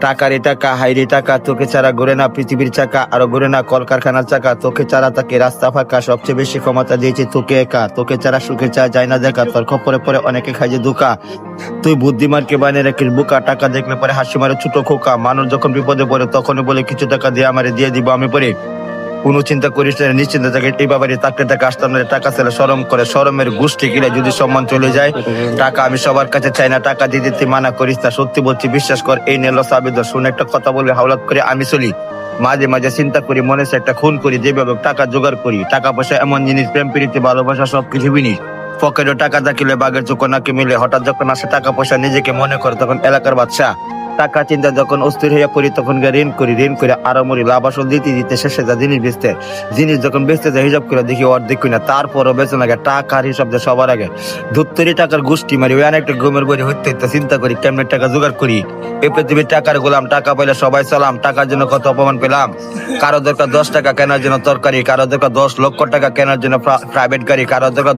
টাকারে টাকা, হাইরে টাকা, তোকে ছাড়া ঘুরে না পৃথিবীর চাকা, আরো ঘুরে না কলকারখানার চাকা, তোকে ছাড়া তাকে রাস্তা ফাঁকা, সবচেয়ে বেশি ক্ষমতা দিয়েছে তোকে একা, তোকে ছাড়া সুখে চা যায় না দেখা, তোর খপরে পরে অনেকে খাই যে ধোঁকা, তুই বুদ্ধিমানকে বানিয়ে রাখিস বোকা, টাকা দেখলে পরে হাসি মারে ছোট খোকা, মানুষ যখন বিপদে পড়ে তখনই বলে কিছু টাকা দিয়ে আমারে দিয়ে দিব আমি পরে, কোনো চিন্তা করিস না, নিশ্চিন্তে থাকে এই ব্যাপারে থাকতে থাকে আসতাম না, টাকা ছেলে শরম করে, শরমের গোষ্ঠী কিনে যদি সম্মান চলে যায়, টাকা আমি সবার কাছে চাই না, টাকা দিয়ে দিতে মানা করিস না, সত্যি বলছি বিশ্বাস কর, এই নেল সাবিদ শুনে একটা কথা বলবে হাওলাত করে আমি চলি, মাঝে মাঝে চিন্তা করি মনে হচ্ছে একটা খুন করি, যেভাবে টাকা জোগাড় করি, টাকা পয়সা এমন জিনিস, প্রেম প্রীতি ভালোবাসা সবকিছু বিনিস, পকেটে টাকা থাকিলে বাঘের চোখ নাকি মিলে, হঠাৎ যখন আসে টাকা পয়সা নিজেকে মনে করে তখন এলাকার বাদশা, টাকা চিন্তা যখন অস্থির হইয়া পড়ি তখন ঋণ করে আরো মরি, লাভ আসল দিতে দিতে শেষে যা জিনিস বেচতে, জিনিস যখন বেচতে যায় হিসাব করে দেখি অর্ধেক কিনা, তারপরও বেচে লাগে টাকার হিসাব দিয়ে সবার আগে ধুত্তরি টাকার গোষ্ঠী মারি, ওই অনেকটা ঘুমের বই হইতে হইতে চিন্তা করি কেমনে টাকা জোগাড় করি, এই পৃথিবীর টাকার গোলাম, টাকা পাইলে সবাই সালাম, টাকার জন্য কত অপমান পেলাম, কারো দরকার 10 টাকা কেনার জন্য তরকারি, কারো দরকার 10 লক্ষ টাকা কেনার জন্য প্রাইভেট গাড়ি, কারো দরকার